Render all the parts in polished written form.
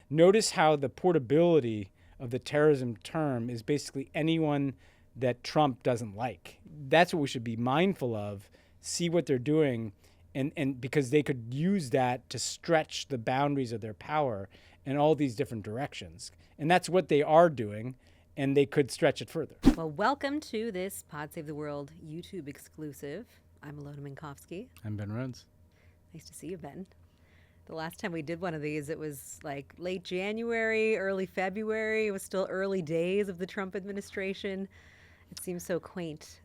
notice how the portability of the terrorism term is basically anyone that Trump doesn't like. That's what we should be mindful of, see what they're doing, and because they could use that to stretch the boundaries of their power in all these different directions. And that's what they are doing, and they could stretch it further. Well, welcome to this Pod Save the World YouTube exclusive. I'm Alyona Minkovski. I'm Ben Rhodes. Nice to see you, Ben. The last time we did one of these, it was like late January, early February. It was still early days of the Trump administration. It seems so quaint.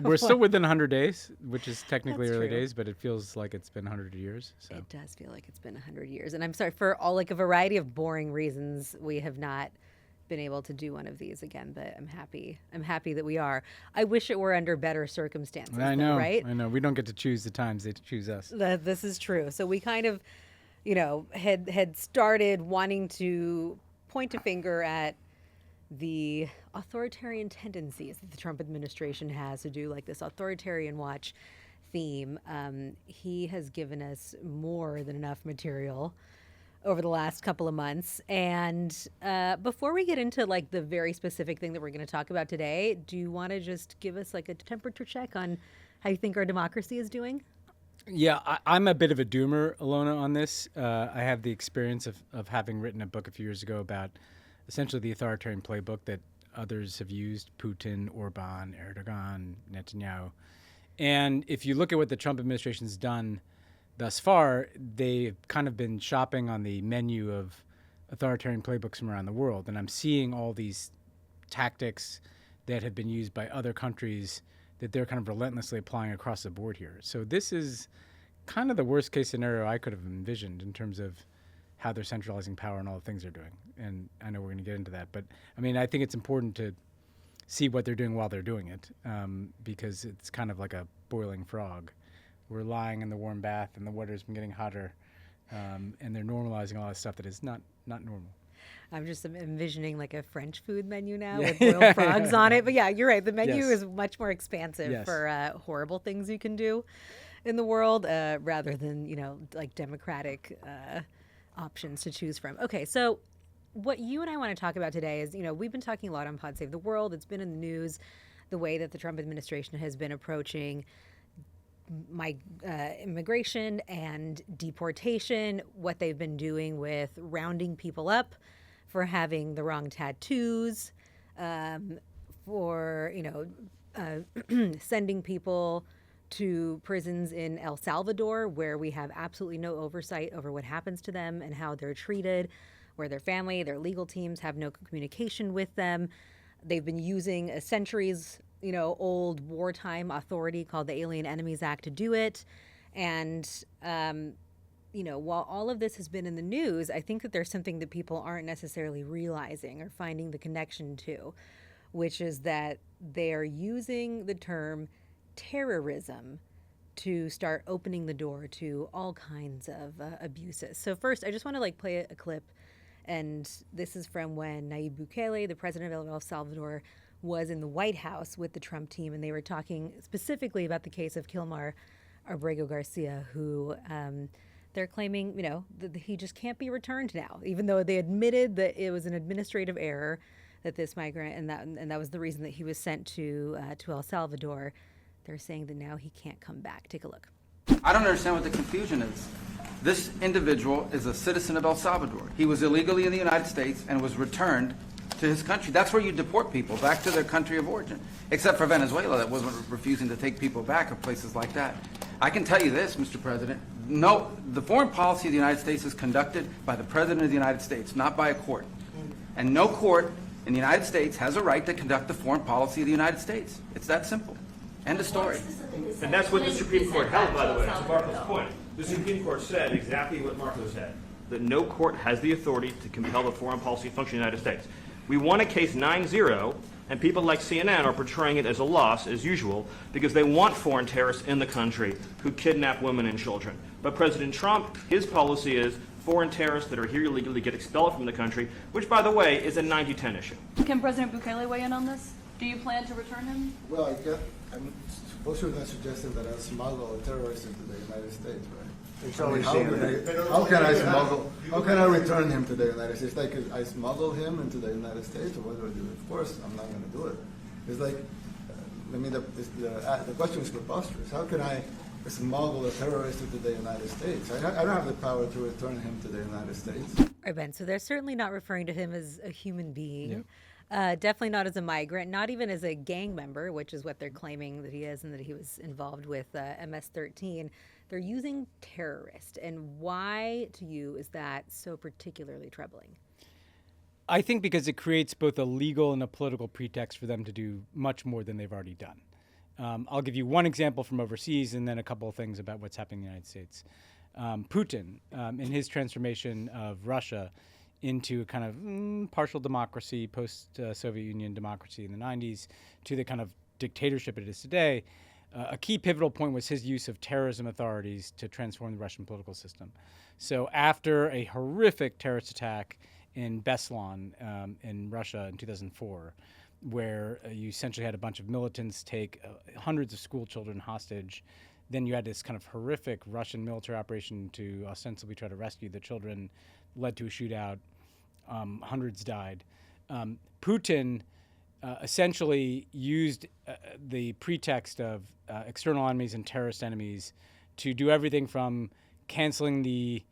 We're still within 100 days, which is technically That's early true. days, but it feels like it's been 100 years. So. It does feel like it's been 100 years. And I'm sorry, for all like a variety of boring reasons, we have not been able to do one of these again, but I'm happy that we are. I wish it were under better circumstances. I know, though, right? I know. We don't get to choose the times, they choose us. This is true. So we kind of, had started wanting to point a finger at the authoritarian tendencies that the Trump administration has to do like this authoritarian watch theme. He has given us more than enough material over the last couple of months. And before we get into like the very specific thing that we're going to talk about today, do you want to just give us like a temperature check on how you think our democracy is doing? Yeah, I'm a bit of a doomer, Alyona, on this. I have the experience of having written a book a few years ago about essentially the authoritarian playbook that others have used, Putin, Orban, Erdogan, Netanyahu. And if you look at what the Trump administration's done thus far, they've kind of been shopping on the menu of authoritarian playbooks from around the world. And I'm seeing all these tactics that have been used by other countries that they're kind of relentlessly applying across the board here. So this is kind of the worst case scenario I could have envisioned in terms of how they're centralizing power and all the things they're doing. And I know we're going to get into that. But, I mean, I think it's important to see what they're doing while they're doing it, because it's kind of like a boiling frog. We're lying in the warm bath, and the water's been getting hotter, and they're normalizing all that stuff that is not normal. I'm just envisioning like a French food menu now with boiled frogs on it. But yeah, you're right. The menu is much more expansive for horrible things you can do in the world rather than, like democratic options to choose from. Okay, so what you and I want to talk about today is, we've been talking a lot on Pod Save the World. It's been in the news, the way that the Trump administration has been approaching immigration and deportation, what they've been doing with rounding people up for having the wrong tattoos, for, sending people to prisons in El Salvador where we have absolutely no oversight over what happens to them and how they're treated, where their family, their legal teams have no communication with them. They've been using a centuries old wartime authority called the Alien Enemies Act to do it. And, while all of this has been in the news, I think that there's something that people aren't necessarily realizing or finding the connection to, which is that they are using the term terrorism to start opening the door to all kinds of abuses. So first, I just want to play a clip. And this is from when Nayib Bukele, the president of El Salvador, was in the White House with the Trump team, and they were talking specifically about the case of Kilmar Abrego Garcia, who they're claiming, that he just can't be returned now, even though they admitted that it was an administrative error that this migrant, and that was the reason that he was sent to El Salvador. They're saying that now he can't come back. Take a look. I don't understand what the confusion is. This individual is a citizen of El Salvador. He was illegally in the United States and was returned to his country. That's where you deport people, back to their country of origin, except for Venezuela that wasn't refusing to take people back, or places like that. I can tell you this, Mr. President, no, the foreign policy of the United States is conducted by the President of the United States, not by a court. And no court in the United States has a right to conduct the foreign policy of the United States. It's that simple. End of story. And that's what the Supreme Court held, by the way, to Marco's point. The Supreme Court said exactly what Marco said, that no court has the authority to compel the foreign policy function of the United States. We won a case 9-0, and people like CNN are portraying it as a loss, as usual, because they want foreign terrorists in the country who kidnap women and children. But President Trump, his policy is foreign terrorists that are here illegally get expelled from the country, which, by the way, is a 90-10 issue. Can President Bukele weigh in on this? Do you plan to return him? Well, I'm supposed to not suggesting that I'll smuggle a terrorist into the United States, right? How can I smuggle? How can I return him to the United States? Like, I smuggle him into the United States, or what do I do? Of course, I'm not going to do it. It's like, the question is preposterous. How can I smuggle a terrorist into the United States? I don't have the power to return him to the United States. Right, Ben. So they're certainly not referring to him as a human being. Definitely not as a migrant, not even as a gang member, which is what they're claiming that he is and that he was involved with MS-13. They're using terrorist. And why, to you, is that so particularly troubling? I think because it creates both a legal and a political pretext for them to do much more than they've already done. I'll give you one example from overseas and then a couple of things about what's happening in the United States. Putin, in his transformation of Russia into a kind of partial democracy, post-Soviet Union democracy in the 90s, to the kind of dictatorship it is today, a key pivotal point was his use of terrorism authorities to transform the Russian political system. So after a horrific terrorist attack in Beslan in Russia in 2004, where you essentially had a bunch of militants take hundreds of school children hostage, then you had this kind of horrific Russian military operation to ostensibly try to rescue the children, led to a shootout. Hundreds died. Putin essentially used the pretext of external enemies and terrorist enemies to do everything from canceling the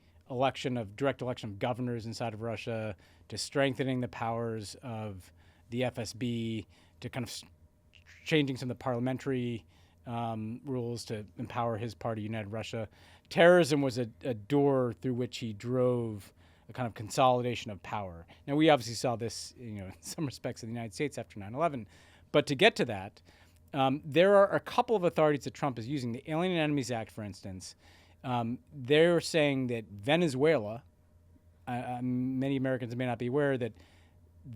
direct election of governors inside of Russia, to strengthening the powers of the FSB, to kind of changing some of the parliamentary rules to empower his party, United Russia. Terrorism was a door through which he drove a kind of consolidation of power. Now, we obviously saw this, in some respects in the United States after 9/11. But to get to that, there are a couple of authorities that Trump is using. The Alien and Enemies Act, for instance, they're saying that Venezuela, many Americans may not be aware that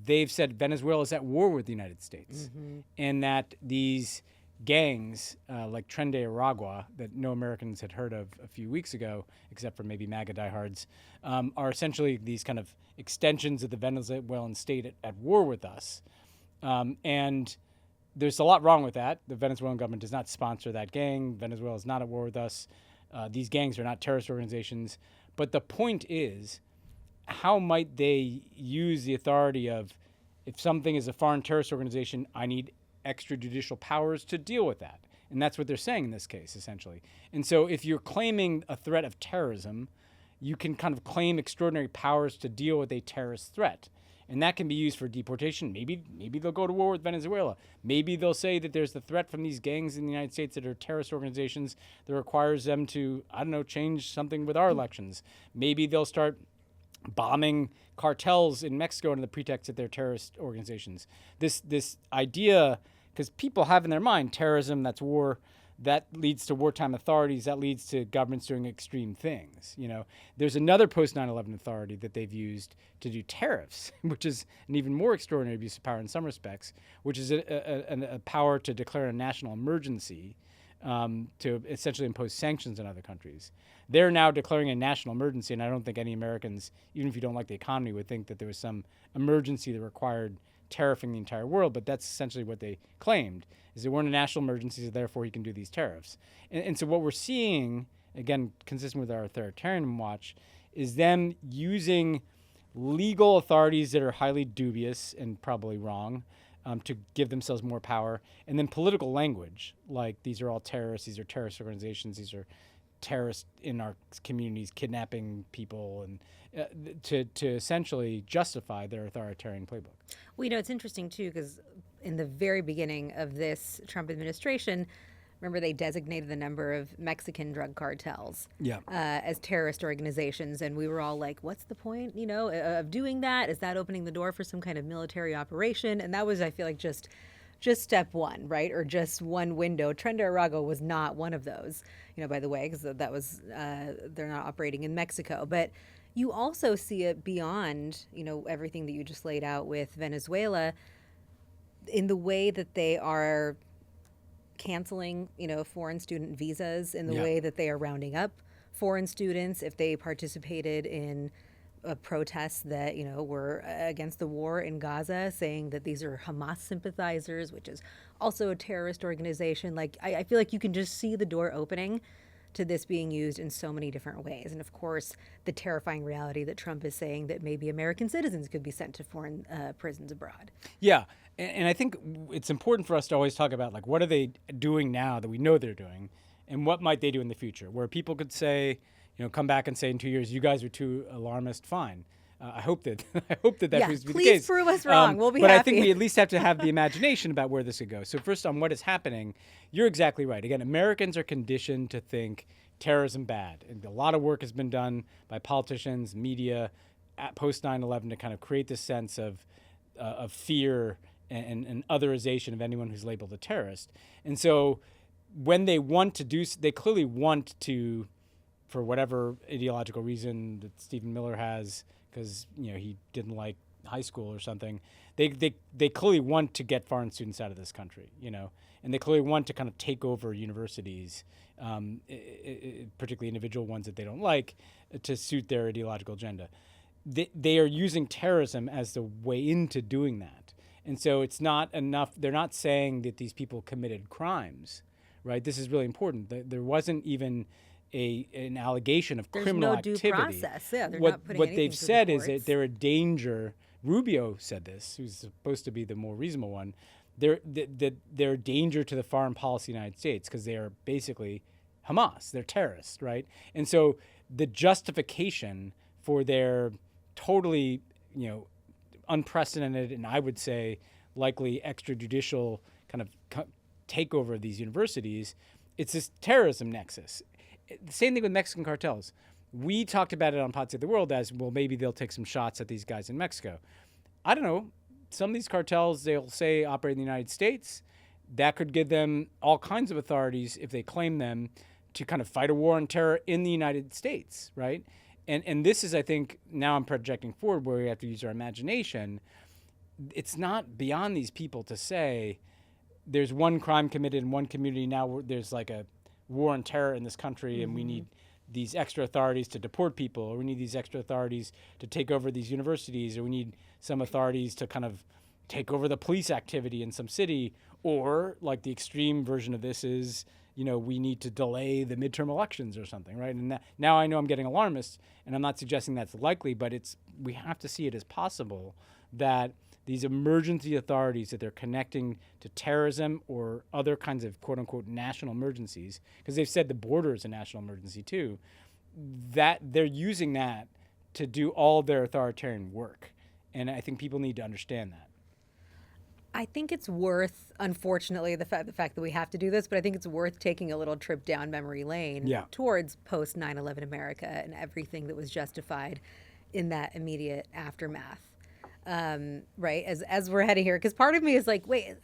they've said Venezuela is at war with the United States, and that these gangs like Tren de Aragua, that no Americans had heard of a few weeks ago, except for maybe MAGA diehards, are essentially these kind of extensions of the Venezuelan state at war with us. And there's a lot wrong with that. The Venezuelan government does not sponsor that gang. Venezuela is not at war with us. These gangs are not terrorist organizations. But the point is, how might they use the authority of, if something is a foreign terrorist organization, I need extrajudicial powers to deal with that. And that's what they're saying in this case, essentially. And so if you're claiming a threat of terrorism, you can kind of claim extraordinary powers to deal with a terrorist threat. And that can be used for deportation. Maybe they'll go to war with Venezuela. Maybe they'll say that there's the threat from these gangs in the United States that are terrorist organizations that requires them to, change something with our elections. Maybe they'll start bombing cartels in Mexico under the pretext that they're terrorist organizations. This idea, because people have in their mind terrorism, that's war, that leads to wartime authorities, that leads to governments doing extreme things. There's another post 9/11 authority that they've used to do tariffs, which is an even more extraordinary abuse of power in some respects, which is a power to declare a national emergency, to essentially impose sanctions on other countries. They're now declaring a national emergency, and I don't think any Americans, even if you don't like the economy, would think that there was some emergency that required tariffing the entire world, but that's essentially what they claimed, is that we're in a national emergency, so therefore he can do these tariffs. And so what we're seeing, again, consistent with our authoritarian watch, is them using legal authorities that are highly dubious and probably wrong, to give themselves more power, and then political language, like these are all terrorists, these are terrorist organizations, these are terrorists in our communities kidnapping people, and to essentially justify their authoritarian playbook. Well, it's interesting, too, because in the very beginning of this Trump administration, remember they designated the number of Mexican drug cartels as terrorist organizations. And we were all like, what's the point, of doing that? Is that opening the door for some kind of military operation? And that was, I feel like, just step one, right? Or just one window. Tren de Aragua was not one of those, by the way, because that was, they're not operating in Mexico. But you also see it beyond, everything that you just laid out with Venezuela, in the way that they are canceling, foreign student visas, in the way that they are rounding up foreign students if they participated in protests that, were against the war in Gaza, saying that these are Hamas sympathizers, which is also a terrorist organization. Like, I feel like you can just see the door opening to this being used in so many different ways. And of course, the terrifying reality that Trump is saying that maybe American citizens could be sent to foreign prisons abroad. Yeah. And I think it's important for us to always talk about, like, what are they doing now that we know they're doing, and what might they do in the future, where people could say, come back and say in 2 years, you guys are too alarmist. Fine. I hope that proves to be the case. Please prove us wrong. We'll be but happy. I think we at least have to have the imagination about where this could go. So first, on what is happening, you're exactly right. Again, Americans are conditioned to think terrorism bad, and a lot of work has been done by politicians, media, at post 9/11 to kind of create this sense of fear and otherization of anyone who's labeled a terrorist. And so when they want to do, they clearly want to, for whatever ideological reason that Stephen Miller has, because he didn't like high school or something, they clearly want to get foreign students out of this country, and they clearly want to kind of take over universities, particularly individual ones that they don't like, to suit their ideological agenda. They are using terrorism as the way into doing that. And so it's not enough. They're not saying that these people committed crimes, right? This is really important. There wasn't even an allegation of criminal activity. There's no due process. Yeah, they're what not putting what anything they've through said the is that courts. they're a danger. Rubio said this, who's supposed to be the more reasonable one. They're a danger to the foreign policy of the United States because they are basically Hamas. They're terrorists, right? And so the justification for their totally, unprecedented and I would say likely extrajudicial kind of takeover of these universities, it's this terrorism nexus. The same thing with Mexican cartels. We talked about it on Pod Save the World as, well, maybe they'll take some shots at these guys in Mexico. I don't know. Some of these cartels, they'll say operate in the United States. That could give them all kinds of authorities, if they claim them, to kind of fight a war on terror in the United States, right? And this is, I think, now I'm projecting forward where we have to use our imagination. It's not beyond these people to say there's one crime committed in one community, now there's like a war on terror in this country, and we need these extra authorities to deport people, or we need these extra authorities to take over these universities, or we need some authorities to kind of take over the police activity in some city, or like the extreme version of this is, we need to delay the midterm elections or something, right? And now I know I'm getting alarmist, and I'm not suggesting that's likely, but we have to see it as possible that these emergency authorities that they're connecting to terrorism or other kinds of quote-unquote national emergencies, because they've said the border is a national emergency too, that they're using that to do all their authoritarian work. And I think people need to understand that. I think it's worth, unfortunately, the fact that we have to do this, but I think it's worth taking a little trip down memory lane towards post 9/11 America and everything that was justified in that immediate aftermath. Right, as we're heading here, because part of me is like, wait,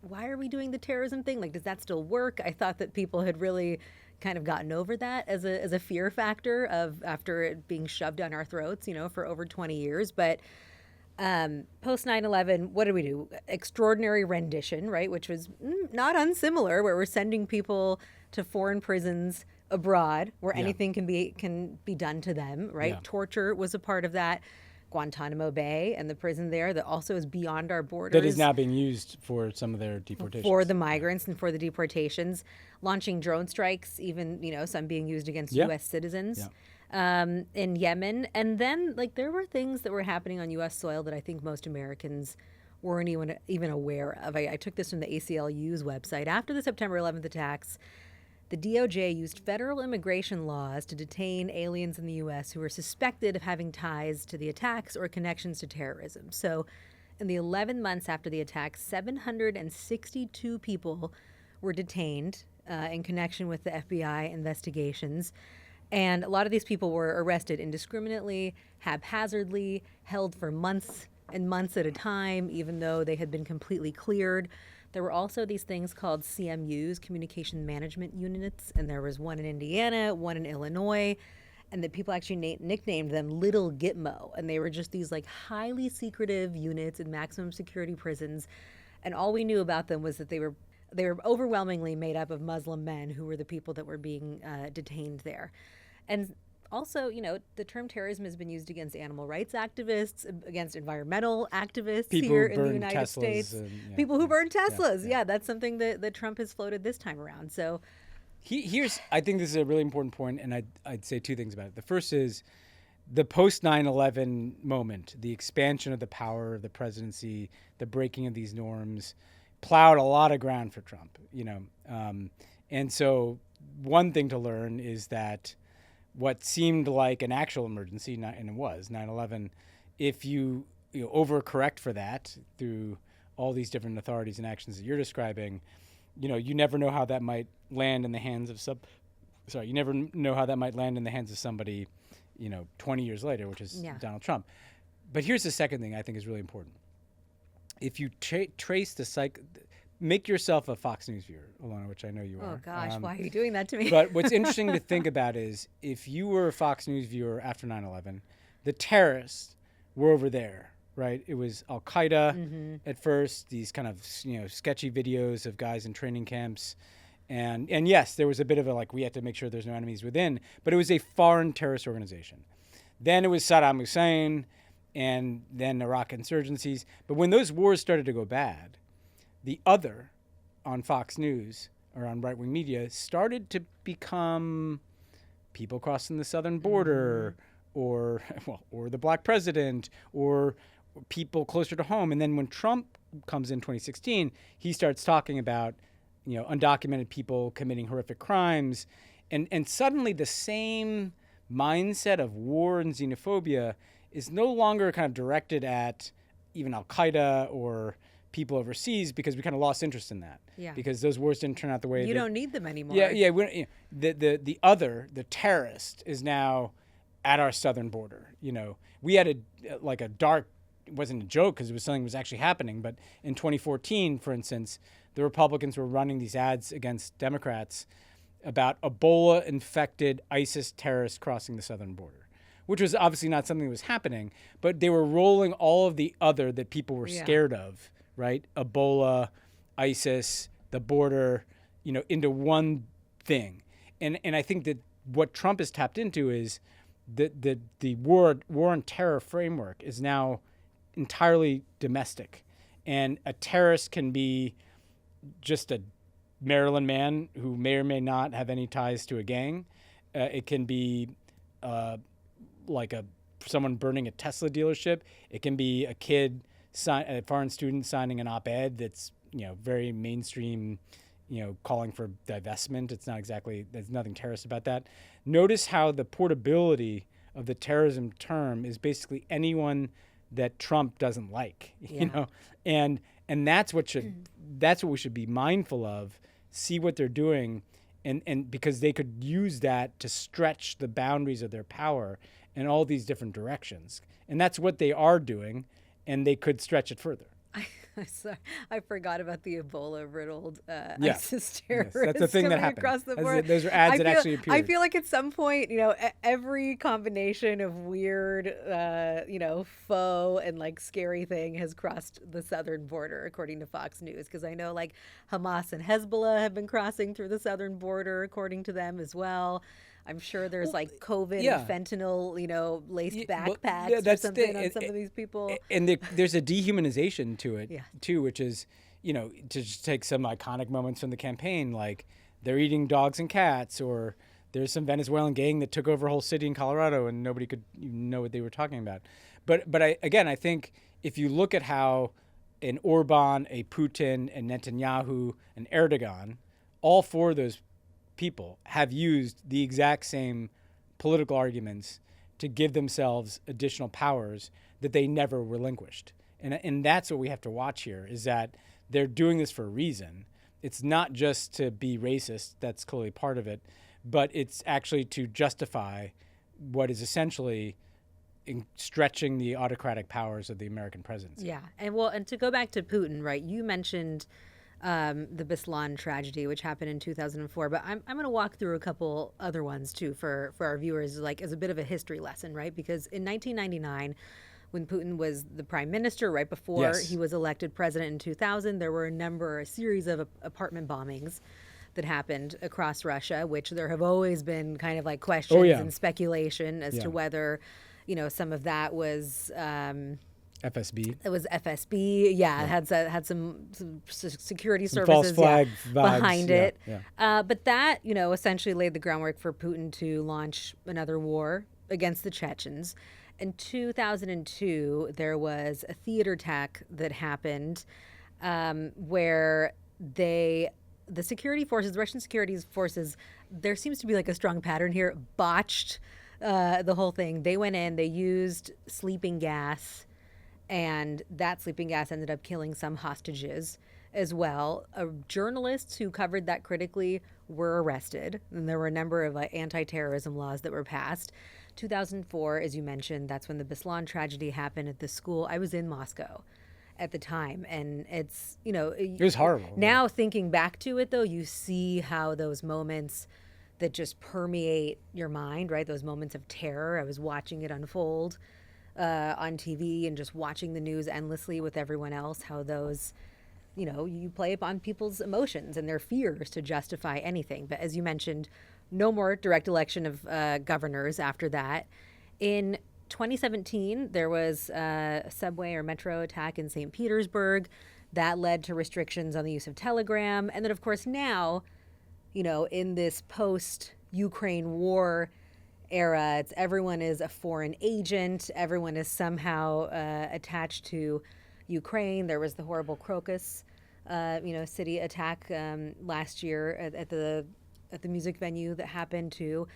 why are we doing the terrorism thing? Like, does that still work? I thought that people had really kind of gotten over that as a fear factor of after it being shoved down our throats, for over 20 years. But post 9/11, what did we do? Extraordinary rendition, right, which was not unsimilar, where we're sending people to foreign prisons abroad where anything can be done to them, right? Yeah. Torture was a part of that. Guantanamo Bay and the prison there that also is beyond our borders. That is now being used for some of their deportations. For the migrants and for the deportations. Launching drone strikes, even, some being used against U.S. citizens in Yemen. And then, there were things that were happening on U.S. soil that I think most Americans weren't even aware of. I took this from the ACLU's website. After the September 11th attacks, the DOJ used federal immigration laws to detain aliens in the U.S. who were suspected of having ties to the attacks or connections to terrorism. So in the 11 months after the attacks, 762 people were detained in connection with the FBI investigations. And a lot of these people were arrested indiscriminately, haphazardly, held for months and months at a time, even though they had been completely cleared. There were also these things called CMUs, Communication Management Units, and there was one in Indiana, one in Illinois, and that people actually nicknamed them Little Gitmo, and they were just these highly secretive units in maximum security prisons, and all we knew about them was that they were overwhelmingly made up of Muslim men who were the people that were being detained there. And also, the term terrorism has been used against animal rights activists, against environmental activists here in the United States. People who burn Teslas. Yeah, that's something that Trump has floated this time around. So I think this is a really important point, and I'd say two things about it. The first is the post 9/11 moment, the expansion of the power of the presidency, the breaking of these norms, plowed a lot of ground for Trump. And so one thing to learn is that what seemed like an actual emergency, and it was 9/11, if you overcorrect for that through all these different authorities and actions that you're describing, you never know how that might land in the hands of you never know how that might land in the hands of somebody, 20 years later, which is Donald Trump. But here's the second thing I think is really important. If you trace the make yourself a Fox News viewer, Alyona, which I know you are. Oh gosh, why are you doing that to me? But what's interesting to think about is if you were a Fox News viewer after 9/11, the terrorists were over there, right? It was Al Qaeda at first, these kind of sketchy videos of guys in training camps. And yes, there was a bit of we had to make sure there's no enemies within, but it was a foreign terrorist organization. Then it was Saddam Hussein, and then Iraq insurgencies. But when those wars started to go bad, the other on Fox News or on right-wing media started to become people crossing the southern border, or the black president, or people closer to home. And then when Trump comes in 2016, he starts talking about undocumented people committing horrific crimes, and suddenly the same mindset of war and xenophobia is no longer kind of directed at even Al Qaeda or people overseas, because we kind of lost interest in that. Yeah. Because those wars didn't turn out the way you don't need them anymore. Yeah. The terrorist is now at our southern border. We had a dark. It wasn't a joke because it was something that was actually happening. But in 2014, for instance, the Republicans were running these ads against Democrats about Ebola-infected ISIS terrorists crossing the southern border, which was obviously not something that was happening, but they were rolling all of the other that people were scared of, right? Ebola, ISIS, the border, into one thing. And I think that what Trump has tapped into is the war on terror framework is now entirely domestic. And a terrorist can be just a Maryland man who may or may not have any ties to a gang. It can be someone burning a Tesla dealership. It can be a kid, a foreign student signing an op-ed that's very mainstream, calling for divestment. There's nothing terrorist about that. Notice how the portability of the terrorism term is basically anyone that Trump doesn't like, and that's what we should be mindful of. See what they're doing, and because they could use that to stretch the boundaries of their power in all these different directions, and that's what they are doing, and they could stretch it further. I forgot about the Ebola-riddled ISIS terrorists. Yes, that's the thing that happened. Across the board. Those are ads that actually appeared. I feel like at some point, every combination of weird, foe and scary thing has crossed the southern border, according to Fox News. Because I know Hamas and Hezbollah have been crossing through the southern border, according to them as well. I'm sure there's COVID and fentanyl, laced backpacks or something on some of these people. And there's a dehumanization to it too, which is, to just take some iconic moments from the campaign, like they're eating dogs and cats, or there's some Venezuelan gang that took over a whole city in Colorado and nobody could even know what they were talking about. But I think if you look at how an Orban, a Putin, and Netanyahu, and Erdogan, all four of those people have used the exact same political arguments to give themselves additional powers that they never relinquished. And that's what we have to watch here, is that they're doing this for a reason. It's not just to be racist, that's clearly part of it, but it's actually to justify what is essentially stretching the autocratic powers of the American presidency. Yeah, and to go back to Putin, right, you mentioned the Beslan tragedy, which happened in 2004. But I'm going to walk through a couple other ones, too, for our viewers, as a bit of a history lesson, right? Because in 1999, when Putin was the prime minister, right before he was elected president in 2000, there were a series of apartment bombings that happened across Russia, which there have always been kind of questions and speculation as to whether, some of that was FSB. It was FSB. Yeah, it had some security Some false services flag vibes, behind yeah, it. yeah. But that, essentially laid the groundwork for Putin to launch another war against the Chechens. In 2002, there was a theater attack that happened where the security forces, the Russian security forces, there seems to be like a strong pattern here, botched the whole thing. They went in, they used sleeping gas, and that sleeping gas ended up killing some hostages as well. Journalists who covered that critically were arrested, and there were a number of anti-terrorism laws that were passed. 2004, as you mentioned, that's when the Beslan tragedy happened at the school. I was in Moscow at the time, and it's, It was horrible. Now thinking back to it, though, you see how those moments that just permeate your mind, right? Those moments of terror. I was watching it unfold on TV and just watching the news endlessly with everyone else, how those, you play upon people's emotions and their fears to justify anything. But as you mentioned, no more direct election of governors after that. In 2017, there was a subway or metro attack in St. Petersburg that led to restrictions on the use of Telegram. And then, of course, now, in this post-Ukraine war era, everyone is a foreign agent. Everyone is somehow attached to Ukraine. There was the horrible Crocus, city attack last year at the music venue that happened too.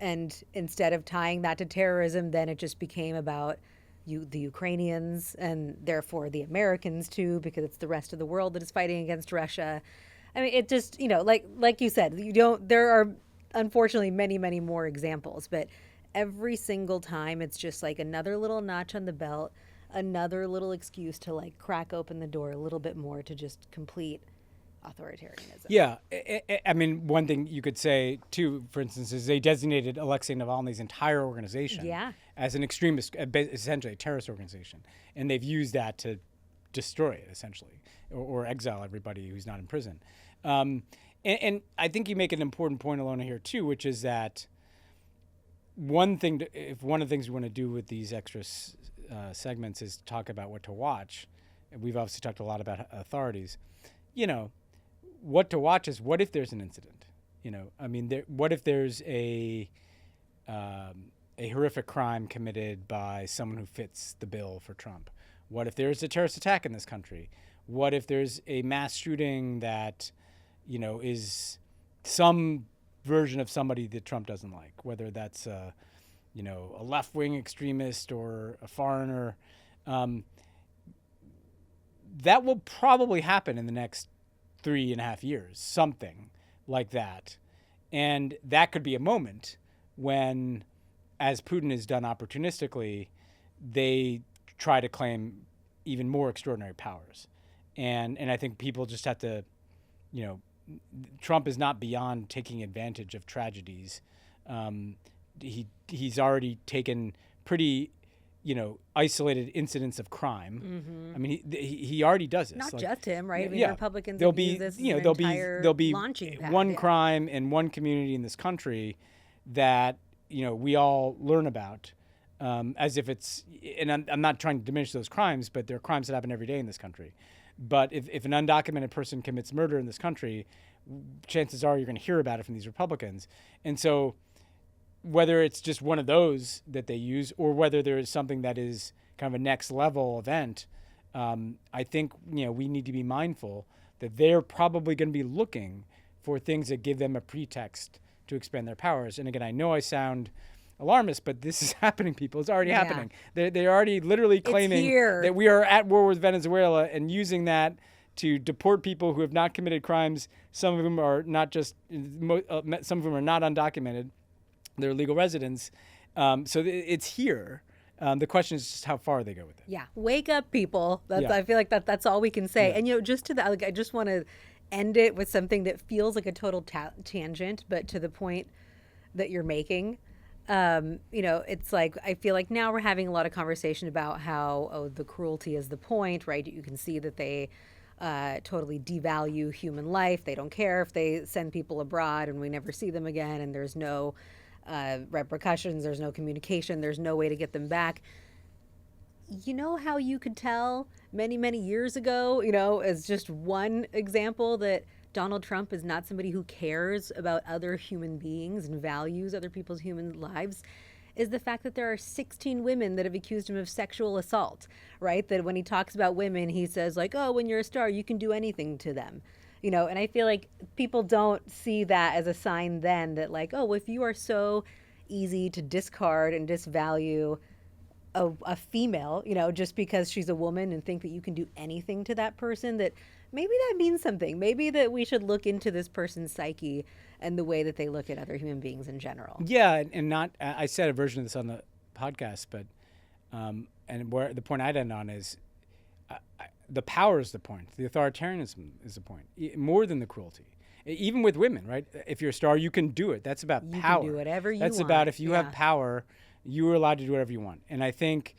And instead of tying that to terrorism, then it just became about the Ukrainians and therefore the Americans too, because it's the rest of the world that is fighting against Russia. I mean, it just, like you said, there are unfortunately many, many more examples, but every single time it's just like another little notch on the belt, another little excuse to crack open the door a little bit more to just complete authoritarianism. Yeah. I mean, one thing you could say, too, for instance, is they designated Alexei Navalny's entire organization as an extremist, essentially a terrorist organization. And they've used that to destroy it, essentially, or exile everybody who's not in prison. And I think you make an important point, Alyona, here, too, which is that if one of the things we want to do with these extra segments is talk about what to watch, and we've obviously talked a lot about authorities, what to watch is what if there's an incident? What if there's a horrific crime committed by someone who fits the bill for Trump? What if there's a terrorist attack in this country? What if there's a mass shooting that, is some version of somebody that Trump doesn't like, whether that's a left-wing extremist or a foreigner? That will probably happen in the next 3.5 years, something like that. And that could be a moment when, as Putin has done opportunistically, they try to claim even more extraordinary powers. And I think people just have to, Trump is not beyond taking advantage of tragedies. He's already taken pretty, isolated incidents of crime. Mm-hmm. I mean, he already does this. Not just him, right? Republicans there'll use this there'll be launching pad, one crime in one community in this country that we all learn about as if it's. And I'm not trying to diminish those crimes, but there are crimes that happen every day in this country. But if an undocumented person commits murder in this country, chances are you're going to hear about it from these Republicans. And so whether it's just one of those that they use or whether there is something that is kind of a next level event, I think, we need to be mindful that they're probably going to be looking for things that give them a pretext to expand their powers. And again, I know I sound alarmist, but this is happening, people. It's already happening. They're already literally claiming that we are at war with Venezuela and using that to deport people who have not committed crimes. Some of them are not just, some of them are not undocumented. They're legal residents. So it's here. The question is just how far they go with it. Yeah. Wake up, people. I feel like that's all we can say. Yeah. And, just to that, I just want to end it with something that feels like a total tangent, but to the point that you're making. It's like, I feel like now we're having a lot of conversation about how, the cruelty is the point, right? You can see that they totally devalue human life. They don't care if they send people abroad and we never see them again and there's no repercussions, there's no communication, there's no way to get them back. You know how you could tell many, many years ago, as just one example, that Donald Trump is not somebody who cares about other human beings and values other people's human lives, is the fact that there are 16 women that have accused him of sexual assault, right? That when he talks about women, he says like, oh, when you're a star, you can do anything to them. And I feel like people don't see that as a sign then that like, oh, if you are so easy to discard and disvalue a female, just because she's a woman and think that you can do anything to that person, that maybe that means something. Maybe that we should look into this person's psyche and the way that they look at other human beings in general. Yeah, and not, I said a version of this on the podcast, but, and where the point I'd end on is the power is the point. The authoritarianism is the point, more than the cruelty. Even with women, right? If you're a star, you can do it. That's about power. You can do whatever you That's want. about if you have power, you are allowed to do whatever you want. And I think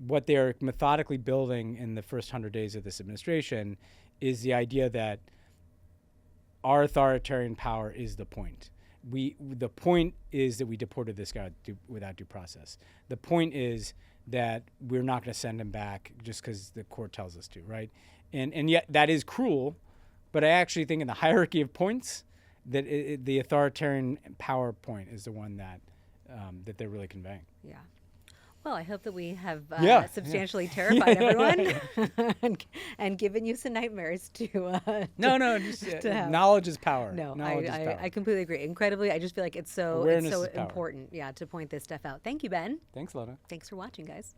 what they're methodically building in the first 100 days of this administration is the idea that our authoritarian power is the point. The point is that we deported this guy without due process. The point is that we're not going to send him back just because the court tells us to, right? And yet that is cruel, but I actually think in the hierarchy of points that the authoritarian power point is the one that that they're really conveying. Yeah. Well, I hope that we have substantially terrified everyone and given you some nightmares to knowledge is power. No, knowledge is power. I completely agree. Incredibly, I just feel like it's so Awareness is power. important, to point this stuff out. Thank you, Ben. Thanks, Lona. Thanks for watching, guys.